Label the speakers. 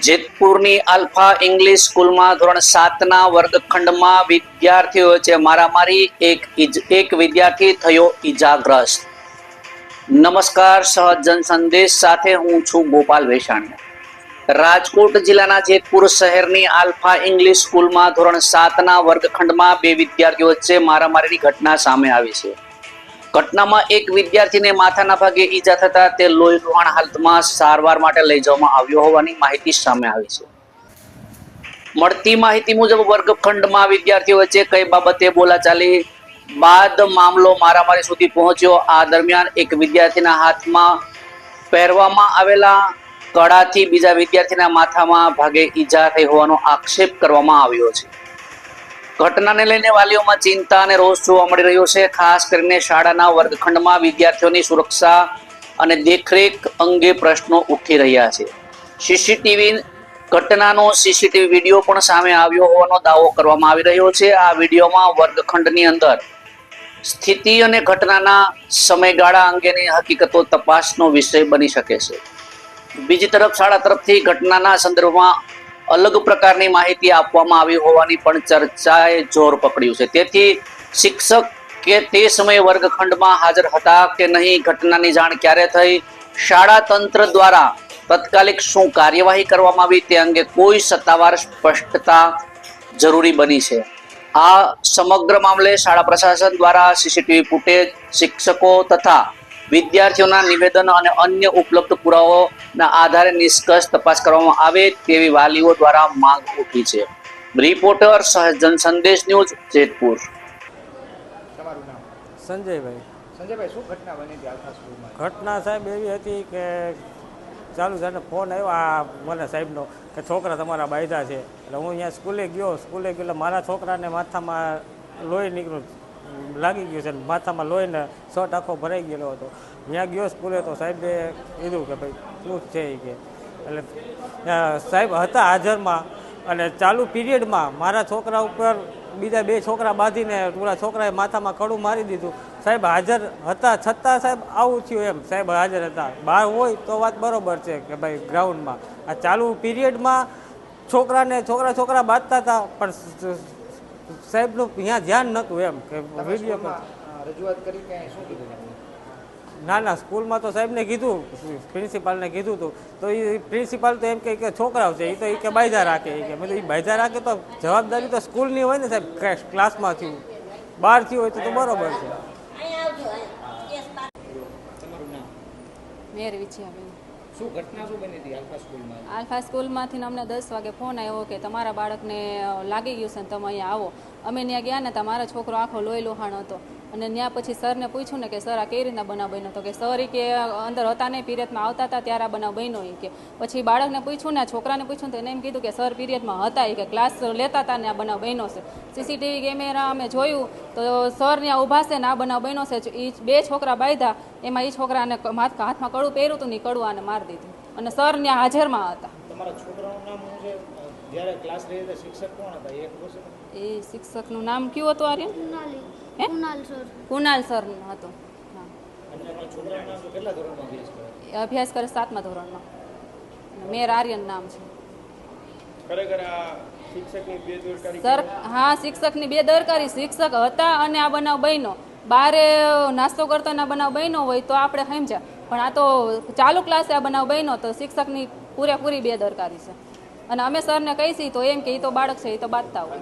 Speaker 1: જેતપુરની alpha English સ્કૂલમાં ધોરણ 7ના વર્ગખંડમાં વિદ્યાર્થીઓ વચ્ચે મારામારી, એક વિદ્યાર્થી થયો ઈજાગ્રસ્ત। નમસ્કાર, સહજ જન સંદેશ સાથે હું છું ગોપાલ વેસાણીયા। રાજકોટ જિલ્લાના જેતપુર શહેરની આલ્ફા ઇંગ્લિશ સ્કૂલમાં ધોરણ 7ના વર્ગખંડમાં બે વિદ્યાર્થીઓ વચ્ચે મારામારીની ઘટના સામે આવી છે। ઘટનામાં એક વિદ્યાર્થીને માથાના ભાગે ઈજા થતા તે લોહી લુહાણ હાલતમાં સારવાર માટે લઈ જવામાં આવ્યો હોવાની માહિતી સામે આવી છે। મળતી માહિતી મુજબ વર્ગખંડમાં વિદ્યાર્થીઓ વચ્ચે કઈ બાબતે બોલાચાલી બાદ મામલો મારામારી સુધી પહોંચ્યો। આ દરમિયાન એક વિદ્યાર્થીના હાથમાં પહેરવામાં આવેલા કડાથી બીજા વિદ્યાર્થીના માથામાં ભાગે ઈજા થઈ હોવાનો આક્ષેપ કરવામાં આવ્યો છે। ઘટનાને લઈને વાલીઓમાં ચિંતા અને રોષ જોવા મળી રહ્યો છે। ખાસ કરીને શાળાના વર્ગખંડમાં વિદ્યાર્થીઓની સુરક્ષા અને દેખરેખ અંગે પ્રશ્નો ઉઠી રહ્યા છે। ઘટનાનો સીસીટીવી વિડીયો પણ સામે આવ્યો હોવાનો દાવો કરવામાં આવી રહ્યો છે। આ વિડીયોમાં વર્ગખંડની અંદર સ્થિતિ અને ઘટનાના સમયગાળા અંગેની હકીકતો તપાસનો વિષય બની શકે છે। બીજી તરફ શાળા તરફથી ઘટનાના સંદર્ભમાં અલગ પ્રકારની માહિતી આપવામાં આવી હોવાની પણ ચર્ચાએ જોર પકડ્યું છે। તેથી શિક્ષક કે તે સમયે વર્ગખંડમાં હાજર હતા કે નહીં, ઘટનાની જાણ ક્યારે થઈ, શાળા તંત્ર દ્વારા તાત્કાલિક શું કાર્યવાહી કરવામાં આવી તે અંગે કોઈ સત્તાવાર સ્પષ્ટતા જરૂરી બની છે। આ સમગ્ર મામલે શાળા પ્રશાસન દ્વારા સીસીટીવી ફૂટેજ, શિક્ષકો તથા વિદ્યાર્થીઓના નિવેદન અને અન્ય ઉપલબ્ધ પુરાવાઓના આધારે નિષ્કર્ષ તપાસ કરવામાં આવે તેવી વાલીઓ દ્વારા માંગ ઉઠી છે। રિપોર્ટર, સહજ જન સંદેશ ન્યૂઝ, જેતપુર।
Speaker 2: તમારું નામ?
Speaker 3: સંજયભાઈ।
Speaker 2: સંજયભાઈ, શું ઘટના બની હતી આલ્ફા સ્કૂલમાં?
Speaker 3: ઘટના સાહેબ એવી હતી કે ચાલુ સાહેબને ફોન આવ્યો આ મને સાહેબનો કે છોકરા તમારા બાયધા છે। એટલે હું અહીંયા સ્કૂલે ગયો એટલે મારા છોકરાને માથામાં લોહી નીકળ્યું લાગી ગયું છે, માથામાં લોહીને શર્ટ આખો ભરાઈ ગયેલો હતો। ત્યાં ગયો સ્કૂલે તો સાહેબે કીધું કે ભાઈ શું છે એ કે, એટલે સાહેબ હતા હાજરમાં અને ચાલુ પીરિયડમાં મારા છોકરા ઉપર બીજા બે છોકરા બાંધીને પૂરા છોકરાએ માથામાં કડું મારી દીધું। સાહેબ હાજર હતા છતાં સાહેબ આવું થયું એમ, સાહેબ હાજર હતા, બહાર હોય તો વાત બરોબર છે કે ભાઈ ગ્રાઉન્ડમાં, આ ચાલુ પીરિયડમાં છોકરા બાંધતા હતા પણ સાહેબનું અહીંયા ધ્યાન નહોતું એમ કે વિડીયો પર
Speaker 2: રજૂઆત કરી કે શું કીધું?
Speaker 3: ના સ્કૂલમાં તો સાહેબને કીધું, પ્રિન્સિપાલને કીધું હતું તો એ પ્રિન્સિપાલ તો એમ કે છોકરાઓ છે એ તો એ કે બાયધા રાખે, એ કે મતલબ એ બાયધા રાખે તો જવાબદારી તો સ્કૂલની હોય ને સાહેબ, ક્લાસમાં થયું બહાર થયું હોય તો બરોબર છે।
Speaker 2: તમારું નામ?
Speaker 4: મેરવી છે બેન।
Speaker 2: શું ઘટના શું બની હતી આલ્ફા સ્કૂલમાં?
Speaker 4: આલ્ફા સ્કૂલમાંથી અમને 10 વાગે ફોન આવ્યો કે તમારા બાળકને લાગી ગયું છે ને તમે અહીંયા આવો। અમે ત્યાં ગયા ને તમારો છોકરો આખો લોહી લુહાણ હતો અને ત્યાં પછી સરને પૂછ્યું ને કે સર આ કેવી રીતના બનાવ બન્યો, તો કે સર કે અંદર હતા નહીં, પીરિયડમાં આવતા હતા ત્યારે આ બનાવ બન્યો એ કે। પછી બાળકને પૂછ્યું ને છોકરાને પૂછ્યું તો એને એમ કીધું કે સર પીરિયડમાં હતા એ કે ક્લાસ લેતા હતા ને આ બનાવ બન્યો છે। સીસીટીવી કેમેરા અમે જોયું તો સર ત્યાં ઊભા છે ને આ બનાવ બન્યો છે। એ બે છોકરા બાંધ્યા, એમાં એ છોકરાને હાથમાં કડું પહેર્યું હતું ને કડું આને મારી દીધું અને સર ત્યાં હાજરમાં હતા।
Speaker 2: તમારા છોકરાનું નામ શું છે? જ્યારે ક્લાસ લઈ હતા શિક્ષક કોણ હતા એ ખબર છે?
Speaker 4: એ શિક્ષકનું નામ કયું હતું આર્યન? કુનાલ સર હતો।
Speaker 2: અને તમારા છોકરાનું નામ કેટલા ધોરણમાં અભ્યાસ કરે?
Speaker 4: અભ્યાસ કરે 7મા ધોરણમાં। મેર આર્યન નામ છે।
Speaker 2: ખરેખર આ શિક્ષકની બેદરકારી
Speaker 4: સર હા, શિક્ષકની બેદરકારી, શિક્ષક હતા અને આ બનાવ બન્યો, બારે નાસ્તો કરતો આ બનાવ બન્યો હોય તો આપણે સમજ્યા, પણ આ તો ચાલુ ક્લાસે આ બનાવ બન્યો તો શિક્ષકની પૂરેપૂરી બેદરકારી છે। અને અમે સરને કહીશી તો એમ કે એ તો બાળક છે એ તો બાંધતા હોય।